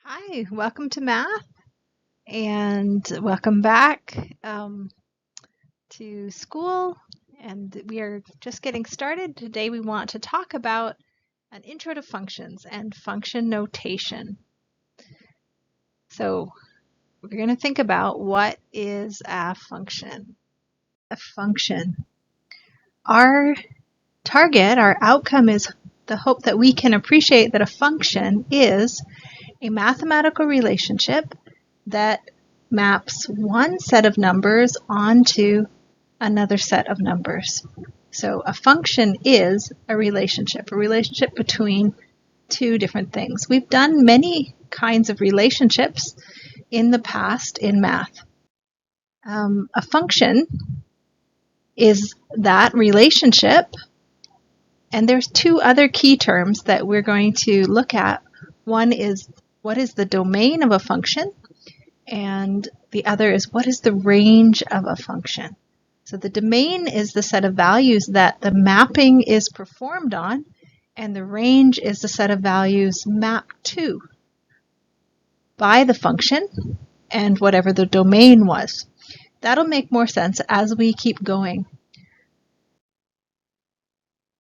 Hi, welcome to math and welcome back to school. And we are just getting started. Today we want to talk about an intro to functions and function notation. So we're going to think about what is a function. A function. Our target, our outcome is the hope that we can appreciate that a function is a mathematical relationship that maps one set of numbers onto another set of numbers. So a function is a relationship between two different things. We've done many kinds of relationships in the past in math. A function is that relationship, and there's two other key terms that we're going to look at. One is what is the domain of a function, and the other is what is the range of a function. So the domain is the set of values that the mapping is performed on, and the range is the set of values mapped to by the function and whatever the domain was. That'll make more sense as we keep going.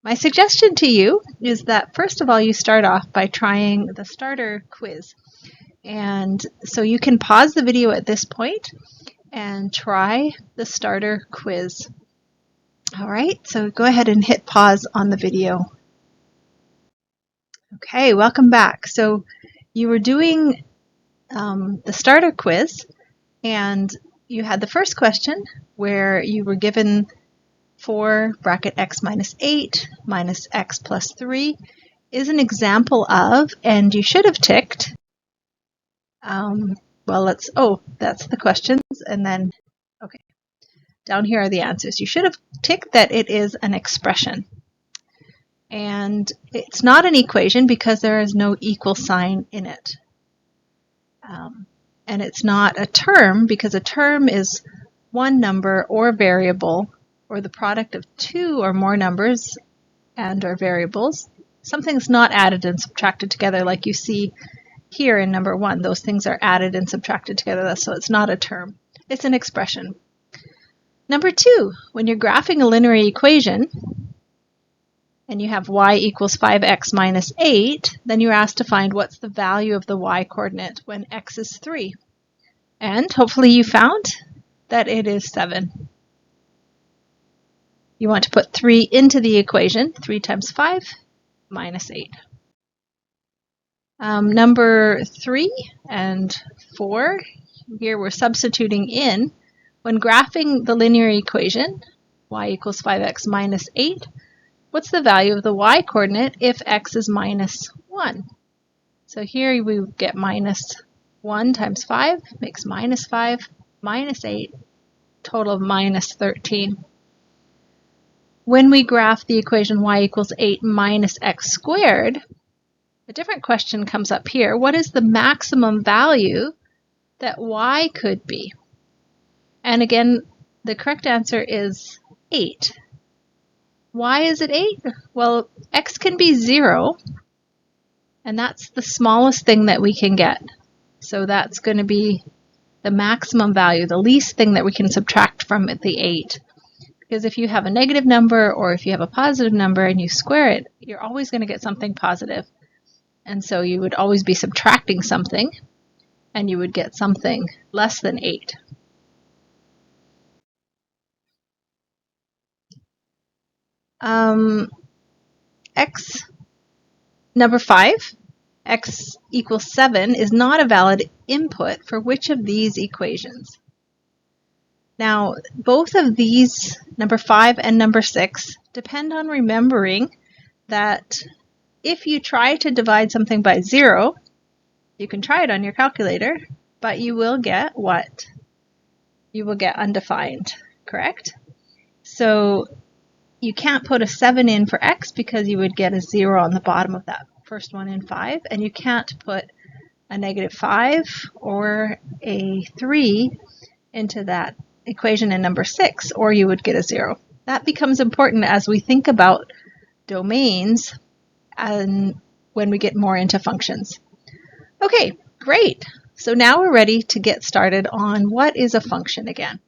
My suggestion to you is that first of all you start off by trying the starter quiz. And so you can pause the video at this point and try the starter quiz. All right, so go ahead and hit pause on the video. Okay, welcome back. So you were doing the starter quiz, and you had the first question where you were given 4 bracket x minus 8 minus x plus 3 is an example of, and you should have ticked that's the questions, and then, okay, down here are the answers. You should have ticked that it is an expression. And it's not an equation because there is no equal sign in it. And it's not a term because a term is one number or variable or the product of two or more numbers and or variables. Something's not added and subtracted together like you see here in number 1. Those things are added and subtracted together, so it's not a term. It's an expression. Number 2, when you're graphing a linear equation and you have y equals 5x minus 8, then you're asked to find what's the value of the y coordinate when x is 3. And hopefully you found that it is 7. You want to put 3 into the equation. 3 times 5 minus 8. Number 3 and 4, here we're substituting in. When graphing the linear equation, y equals 5x minus 8, what's the value of the y coordinate if x is minus 1? So here we get minus 1 times 5 makes minus 5 minus 8, total of minus 13. When we graph the equation y equals 8 minus x squared, a different question comes up here. What is the maximum value that y could be? And again, the correct answer is 8. Why is it 8? Well, x can be 0, and that's the smallest thing that we can get. So that's going to be the maximum value, the least thing that we can subtract from the 8. Because if you have a negative number or if you have a positive number and you square it, you're always going to get something positive. And so you would always be subtracting something, and you would get something less than 8. Number 5, x equals 7, is not a valid input for which of these equations? Now, both of these, number 5 and number 6, depend on remembering that if you try to divide something by 0, you can try it on your calculator, but you will get what? You will get undefined, correct? So you can't put a 7 in for x because you would get a 0 on the bottom of that first one in 5, and you can't put a negative 5 or a 3 into that equation in number 6, or you would get a 0. That becomes important as we think about domains and when we get more into functions. Okay, Great. So now we're ready to get started on what is a function again.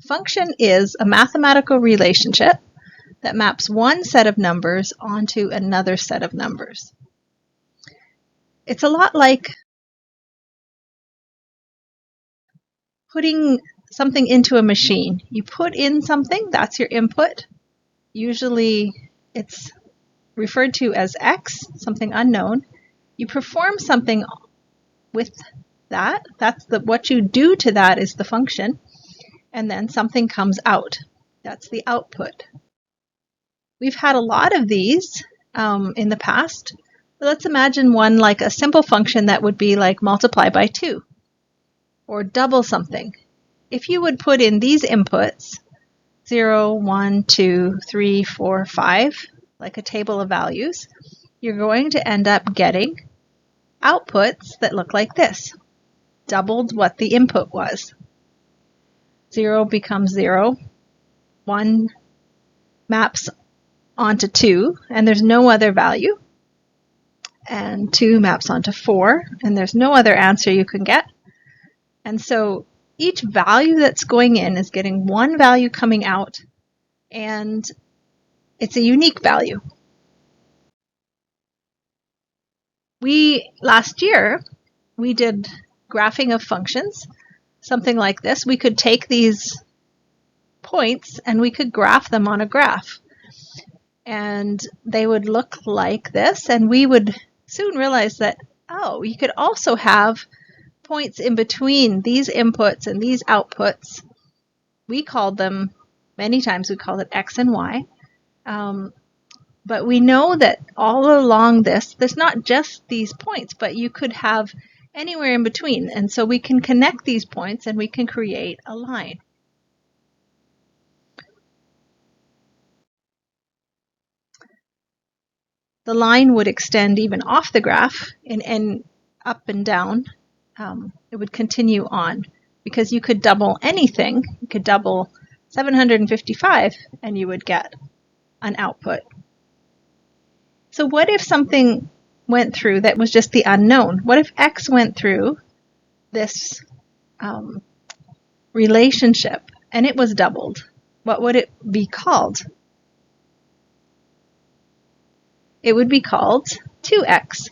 Function is a mathematical relationship that maps one set of numbers onto another set of numbers. It's a lot like putting something into a machine. You put in something, that's your input. Usually it's referred to as X, something unknown. You perform something with that. What you do to that is the function. And then something comes out. That's the output. We've had a lot of these in the past. Let's imagine one like a simple function that would be like multiply by 2 or double something. If you would put in these inputs, 0, 1, 2, 3, 4, 5, like a table of values, you're going to end up getting outputs that look like this, doubled what the input was. 0 becomes 0, 1 maps onto 2, and there's no other value, and 2 maps onto 4, and there's no other answer you can get. And so each value that's going in is getting one value coming out, and it's a unique value. Last year, we did graphing of functions, something like this. We could take these points and we could graph them on a graph. And they would look like this, and we would soon realize that, oh, you could also have points in between these inputs and these outputs. We called them, many times we called it X and Y. But we know that all along this, there's not just these points, but you could have anywhere in between. And so we can connect these points and we can create a line. The line would extend even off the graph and up and down. It would continue on because you could double anything. You could double 755 and you would get an output. So what if something went through that was just the unknown? What if X went through this relationship and it was doubled? What would it be called? It would be called 2X.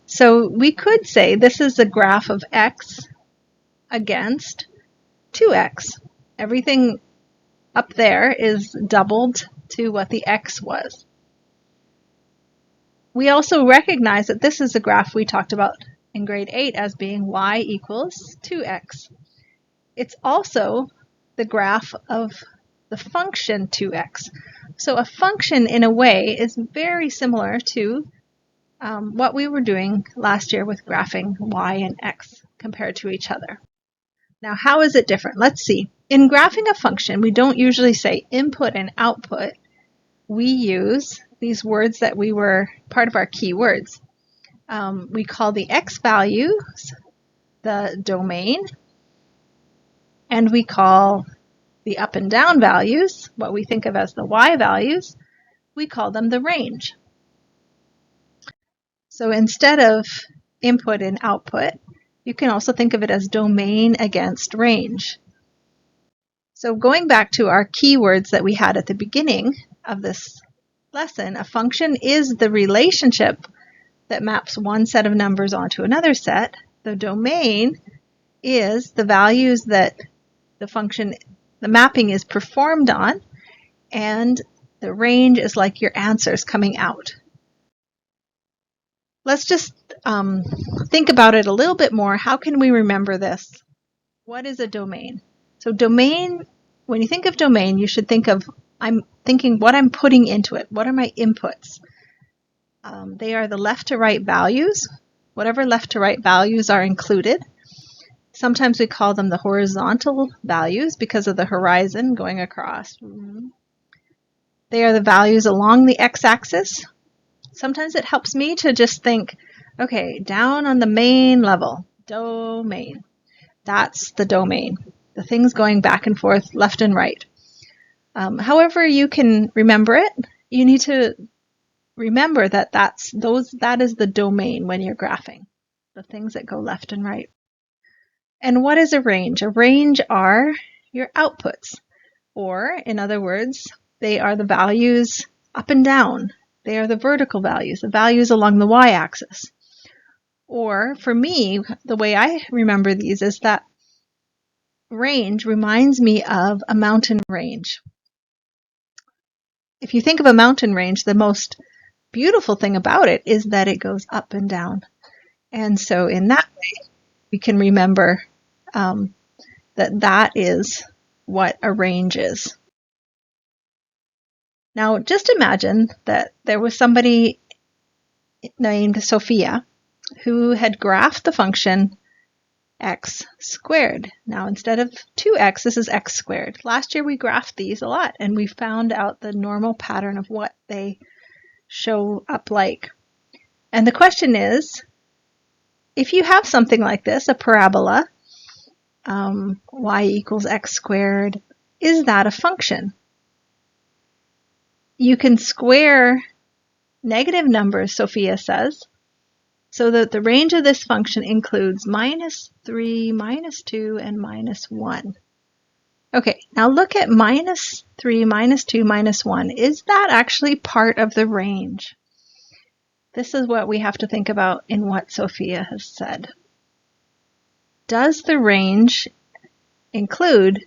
So we could say this is a graph of X against 2X. Everything up there is doubled to what the X was. We also recognize that this is a graph we talked about in grade 8 as being y equals 2x. It's also the graph of the function 2x. So a function, in a way, is very similar to what we were doing last year with graphing y and x compared to each other. Now, how is it different? Let's see. In graphing a function, we don't usually say input and output. We use these words that were part of our keywords. We call the x values the domain, and we call the up and down values, what we think of as the y values, we call them the range. So instead of input and output, you can also think of it as domain against range. So going back to our keywords that we had at the beginning of this lesson, a function is the relationship that maps one set of numbers onto another set. The domain is the values that the mapping is performed on, and the range is like your answers coming out. Let's just think about it a little bit more. How can we remember this? What is a domain? So domain, when you think of domain, you should think of, I'm thinking what I'm putting into it. What are my inputs? They are the left to right values. Whatever left to right values are included. Sometimes we call them the horizontal values because of the horizon going across. They are the values along the x-axis. Sometimes it helps me to just think, okay, down on the main level, domain. That's the domain. The things going back and forth, left and right. However you can remember it, you need to remember that that is the domain when you're graphing, the things that go left and right. And what is a range? A range are your outputs, or in other words, they are the values up and down. They are the vertical values, the values along the y-axis. Or for me, the way I remember these is that range reminds me of a mountain range. If you think of a mountain range, the most beautiful thing about it is that it goes up and down. And so in that way, we can remember that is what a range is. Now, just imagine that there was somebody named Sophia who had graphed the function x squared. Now, instead of 2x, this is x squared. Last year, we graphed these a lot, and we found out the normal pattern of what they show up like. And the question is, if you have something like this, a parabola, y equals x squared, is that a function? You can square negative numbers, Sophia says, so that the range of this function includes -3, -2, and -1. Okay, now look at -3, -2, -1. Is that actually part of the range? This is what we have to think about in what Sophia has said. Does the range include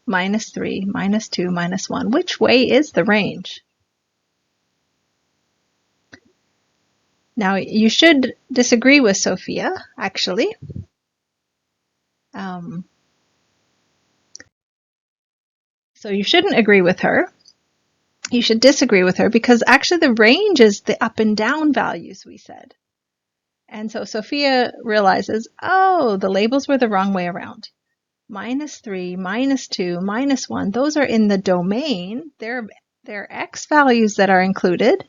-3, -2, -1? Which way is the range? Now, you should disagree with Sophia, actually. So you shouldn't agree with her. You should disagree with her because actually the range is the up and down values we said. And so Sophia realizes, oh, the labels were the wrong way around. -3, -2, -1, those are in the domain. They're x values that are included,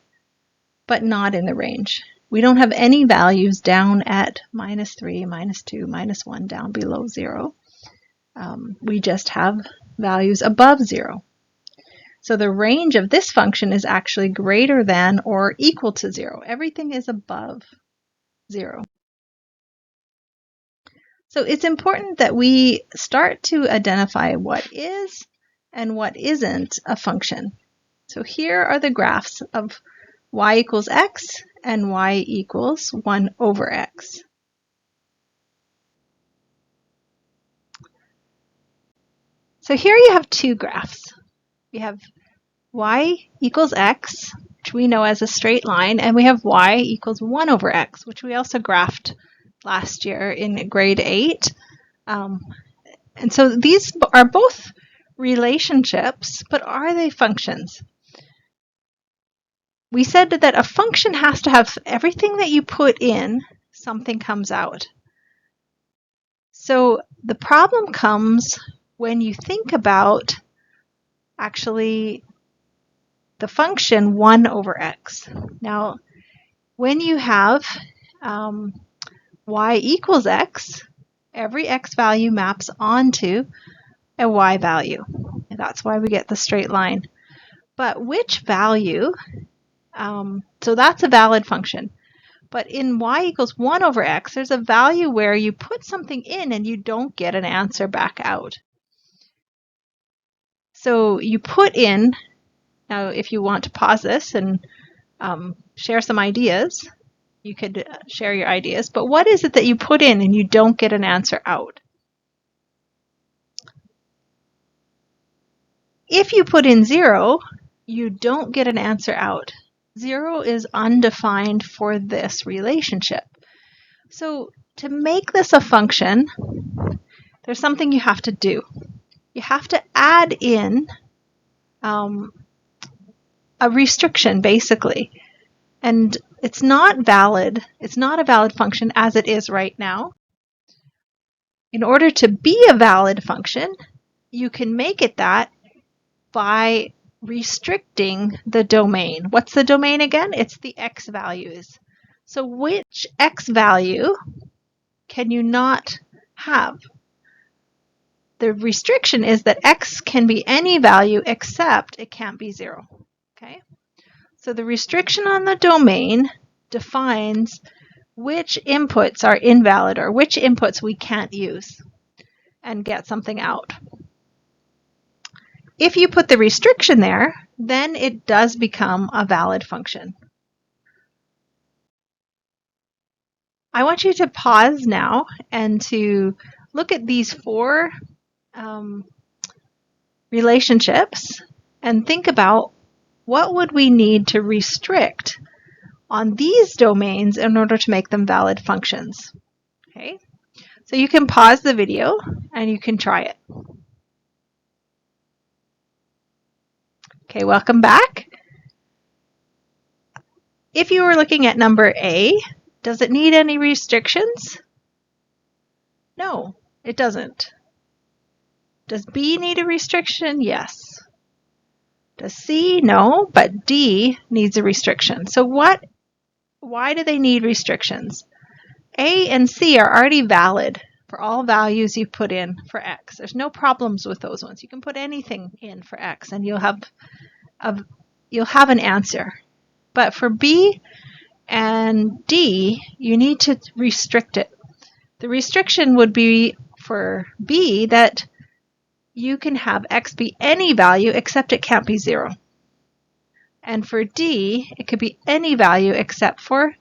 but not in the range. We don't have any values down at -3, -2, -1 down below 0. We just have values above 0. So the range of this function is actually greater than or equal to 0. Everything is above 0. So it's important that we start to identify what is and what isn't a function. So here are the graphs of y equals x and y equals 1 over x. So here you have two graphs. We have y equals x, which we know as a straight line, and we have y equals 1 over x, which we also graphed last year in grade 8. And so these are both relationships, but are they functions? We said that a function has to have everything that you put in, something comes out. So the problem comes when you think about actually the function 1 over x. Now, when you have y equals x, every x value maps onto a y value. And that's why we get the straight line. But which value, so that's a valid function. But in y equals 1 over x, there's a value where you put something in and you don't get an answer back out. So you put in, now if you want to pause this and share some ideas, you could share your ideas, but what is it that you put in and you don't get an answer out? If you put in 0, you don't get an answer out. 0 is undefined for this relationship. So to make this a function, there's something you have to do. You have to add in a restriction, basically. And it's not valid. It's not a valid function as it is right now. In order to be a valid function, you can make it that by restricting the domain. What's the domain again? It's the x values. So which x value can you not have? the restriction is that x can be any value except it can't be 0. Okay? So the restriction on the domain defines which inputs are invalid or which inputs we can't use and get something out. If you put the restriction there, then it does become a valid function. I want you to pause now and to look at these 4 relationships and think about what would we need to restrict on these domains in order to make them valid functions. Okay, so you can pause the video and you can try it. Okay, welcome back. If you were looking at number A, does it need any restrictions? No, it doesn't. Does B need a restriction? Yes. Does C? No, but D needs a restriction. So why do they need restrictions? A and C are already valid for all values you put in for x. There's no problems with those ones. You can put anything in for x and you'll have an answer. But for B and D, you need to restrict it. The restriction would be for B that you can have x be any value except it can't be 0. And for D, it could be any value except for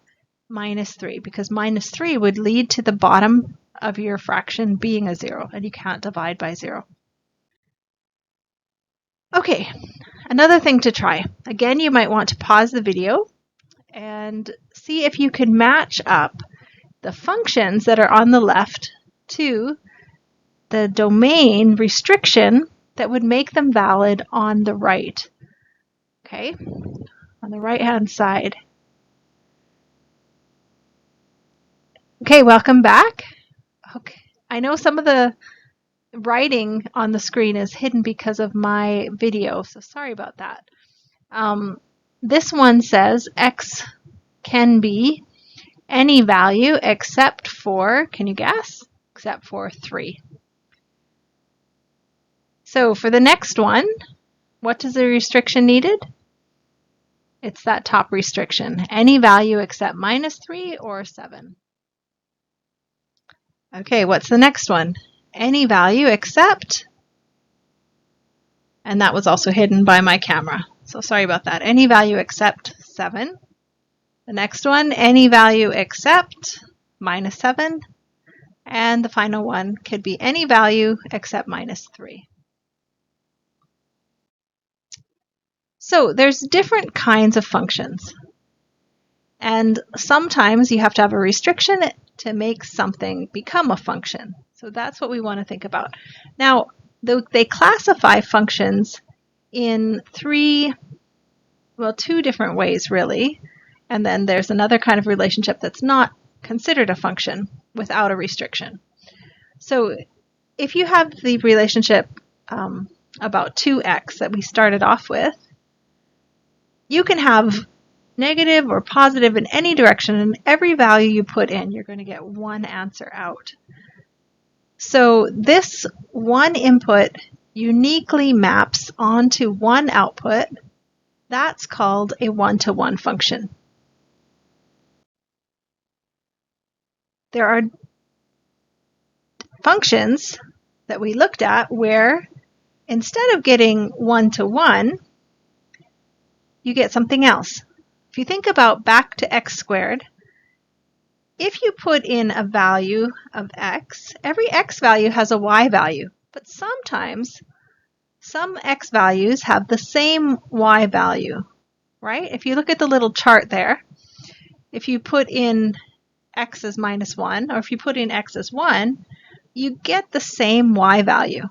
-3, because -3 would lead to the bottom of your fraction being a 0, and you can't divide by 0. Okay, another thing to try. Again, you might want to pause the video and see if you can match up the functions that are on the left to the domain restriction that would make them valid on the right. Okay, on the right-hand side. Okay, welcome back. Okay, I know some of the writing on the screen is hidden because of my video, so sorry about that. This one says x can be any value except for, can you guess? Except for 3. So for the next one, what is the restriction needed? It's that top restriction. Any value except -3 or 7. Okay, what's the next one? Any value except, and that was also hidden by my camera, so sorry about that. Any value except 7. The next one, any value except -7. And the final one could be any value except -3. So there's different kinds of functions. And sometimes you have to have a restriction to make something become a function. So that's what we want to think about. Now, they classify functions in two different ways, really. And then there's another kind of relationship that's not considered a function without a restriction. So if you have the relationship about 2x that we started off with, you can have negative or positive in any direction, and every value you put in, you're going to get one answer out. So this one input uniquely maps onto one output. That's called a one-to-one function. There are functions that we looked at where instead of getting one-to-one, you get something else. If you think about back to x squared, if you put in a value of x, every x value has a y value, but sometimes some x values have the same y value, right? If you look at the little chart there, if you put in x as -1, or if you put in x as 1, you get the same y value.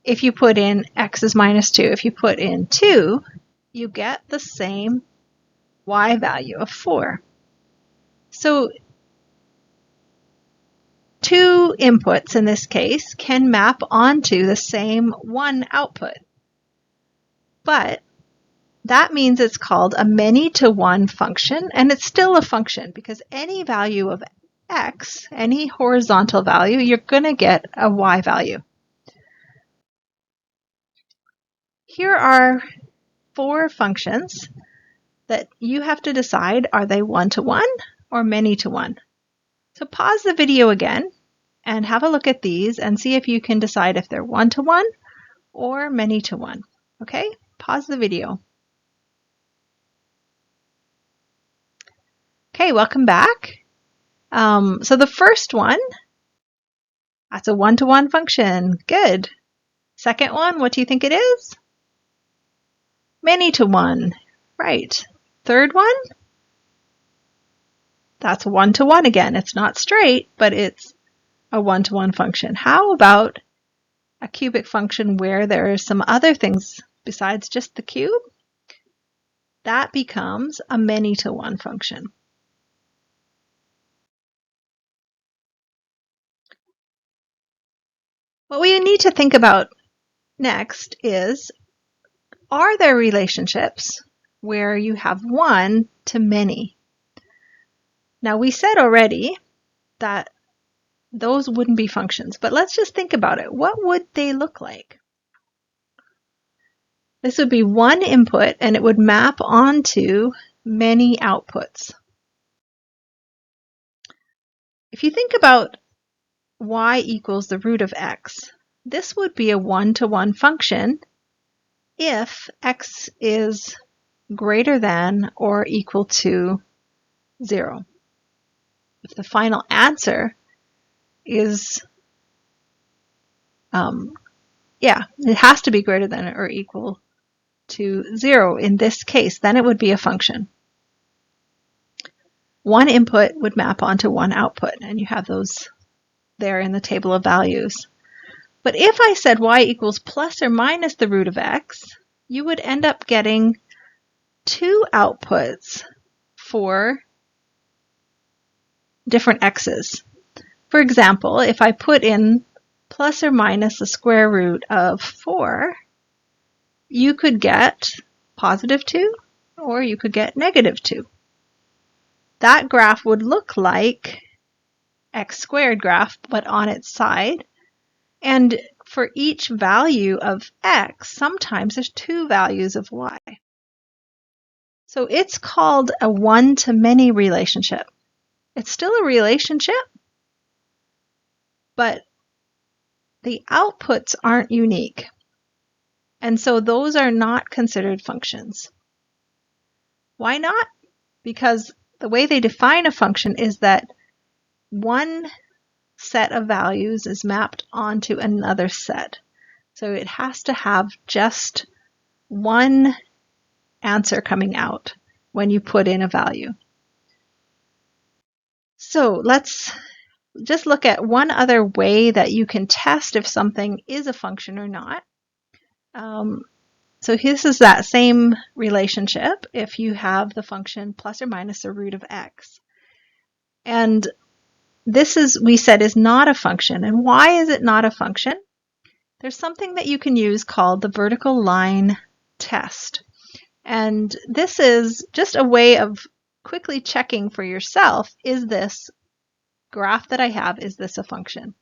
If you put in x as -2, if you put in 2, you get the same y value of 4. So 2 inputs in this case can map onto the same one output. But that means it's called a many-to-one function, and it's still a function because any value of x, any horizontal value, you're going to get a y value. Here are 4 functions that you have to decide, are they one-to-one or many-to-one? So pause the video again and have a look at these and see if you can decide if they're one-to-one or many-to-one. Okay, pause the video. Okay, welcome back. So the first one, that's a one-to-one function. Good. Second one, what do you think it is? Many-to-one. Right. Third one, that's one-to-one again. It's not straight, but it's a one-to-one function. How about a cubic function where there are some other things besides just the cube? That becomes a many-to-one function. What we need to think about next is, are there relationships where you have one to many? Now we said already that those wouldn't be functions, but let's just think about it. What would they look like? This would be one input and it would map onto many outputs. If you think about y equals the root of x, this would be a one-to-one function if x is greater than or equal to 0. If the final answer is, it has to be greater than or equal to 0 in this case, then it would be a function. One input would map onto one output, and you have those there in the table of values. But if I said y equals plus or minus the root of x, you would end up getting 2 outputs for different x's. For example, if I put in plus or minus the square root of 4, you could get positive 2 or you could get negative 2. That graph would look like x squared graph, but on its side. And for each value of x, sometimes there's 2 values of y. So it's called a one-to-many relationship. It's still a relationship, but the outputs aren't unique. And so those are not considered functions. Why not? Because the way they define a function is that one set of values is mapped onto another set. So it has to have just one answer coming out when you put in a value. So let's just look at one other way that you can test if something is a function or not. So this is that same relationship if you have the function plus or minus the root of x. And this is, we said, is not a function. And why is it not a function? There's something that you can use called the vertical line test. And this is just a way of quickly checking for yourself, is this graph that I have, is this a function?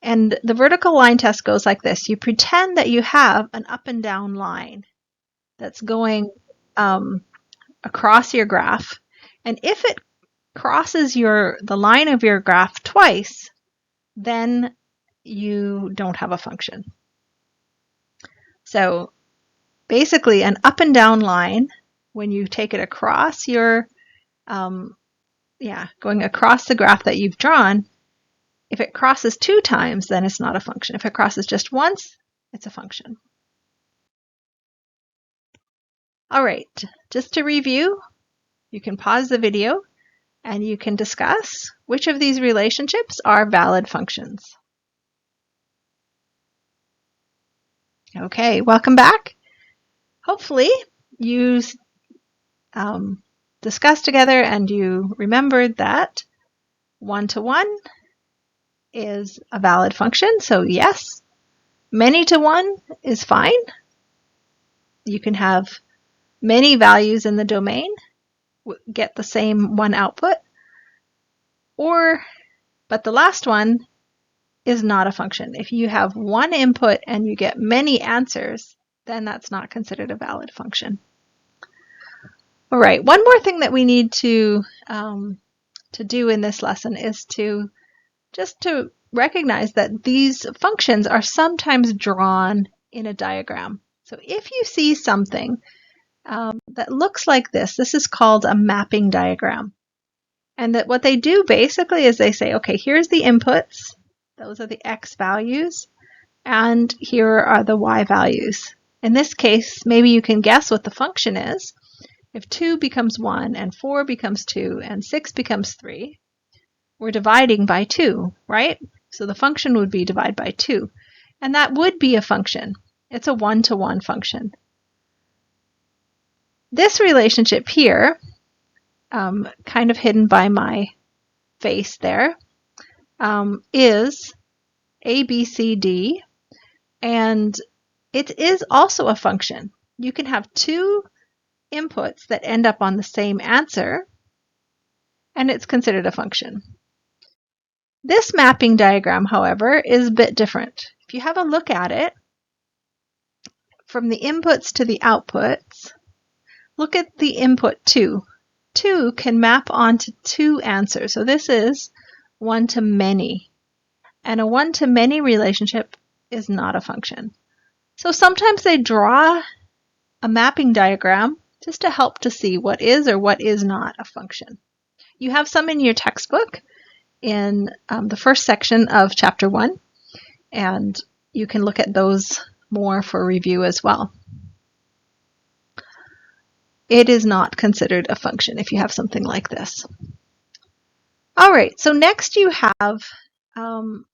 And the vertical line test goes like this. You pretend that you have an up and down line that's going across your graph. And if it crosses the line of your graph twice, then you don't have a function. So basically an up and down line, when you take it across your, going across the graph that you've drawn, if it crosses 2 times, then it's not a function. If it crosses just once, it's a function. All right, just to review, you can pause the video and you can discuss which of these relationships are valid functions. Okay, welcome back. Hopefully you discussed together and you remembered that one-to-one is a valid function, so yes. Many-to-one is fine. You can have many values in the domain, get the same one output. But the last one is not a function. If you have one input and you get many answers, then that's not considered a valid function. All right, one more thing that we need to do in this lesson is to recognize that these functions are sometimes drawn in a diagram. So if you see something that looks like this is called a mapping diagram. And that what they do basically is they say, okay, here's the inputs, those are the x values, and here are the y values. In this case, maybe you can guess what the function is. If 2 becomes 1, and 4 becomes 2, and 6 becomes 3, we're dividing by 2, right? So the function would be divide by 2. And that would be a function. It's a one-to-one function. This relationship here, kind of hidden by my face there, is A, B, C, D, and it is also a function. You can have two inputs that end up on the same answer, and it's considered a function. This mapping diagram, however, is a bit different. If you have a look at it, from the inputs to the outputs, look at the input 2. 2 can map onto two answers. So this is one-to-many. And a one-to-many relationship is not a function. So sometimes they draw a mapping diagram just to help to see what is or what is not a function. You have some in your textbook in the first section of Chapter 1, and you can look at those more for review as well. It is not considered a function if you have something like this. All right, so next you have some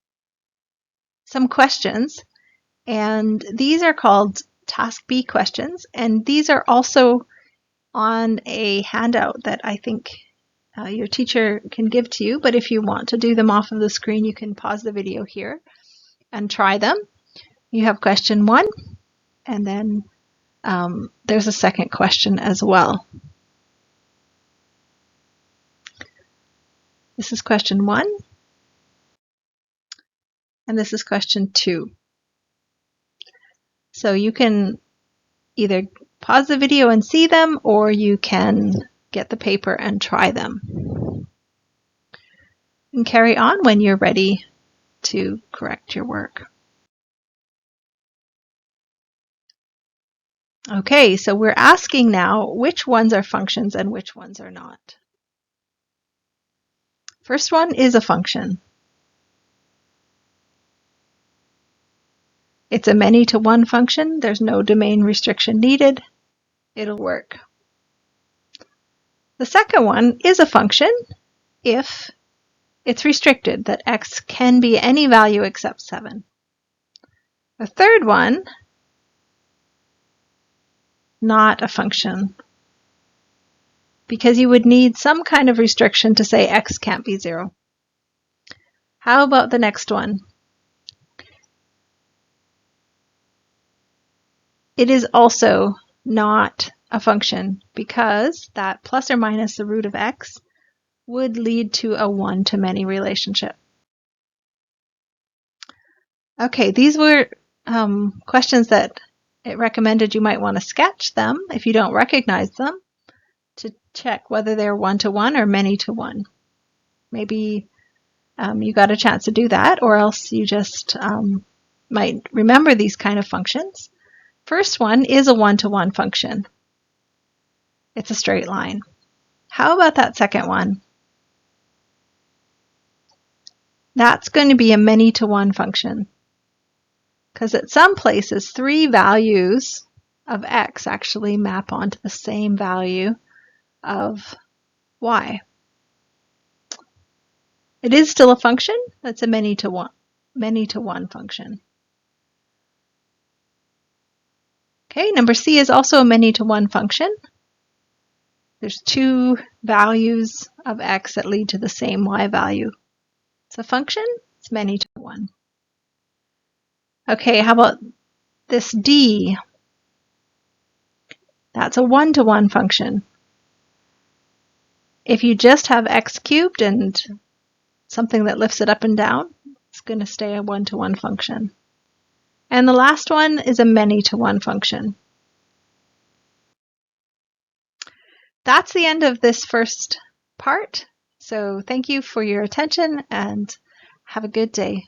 questions, and these are called Task B questions, and these are also on a handout that I think your teacher can give to you, but if you want to do them off of the screen, you can pause the video here and try them. You have question 1, and then there's a second question as well. This is question 1, and this is question 2. So you can either pause the video and see them, or you can get the paper and try them. And carry on when you're ready to correct your work. Okay, so we're asking now which ones are functions and which ones are not. First one is a function. It's a many-to-one function. There's no domain restriction needed. It'll work. The second one is a function if it's restricted, that x can be any value except 7. The third one, not a function, because you would need some kind of restriction to say x can't be 0. How about the next one? It is also not a function because that plus or minus the root of x would lead to a one-to-many relationship. Okay, these were questions that it recommended you might want to sketch them if you don't recognize them to check whether they're one-to-one or many-to-one. Maybe you got a chance to do that, or else you just might remember these kind of functions. First one is a one-to-one function. It's a straight line. How about that second one? That's going to be a many-to-one function, because at some places 3 values of x actually map onto the same value of y. It is still a function. That's a many-to-one function. Okay, number C is also a many-to-one function. There's 2 values of x that lead to the same y value. It's a function. It's many-to-one. Okay, how about this D? That's a one-to-one function. If you just have x cubed and something that lifts it up and down, it's going to stay a one-to-one function. And the last one is a many-to-one function. That's the end of this first part. So thank you for your attention and have a good day.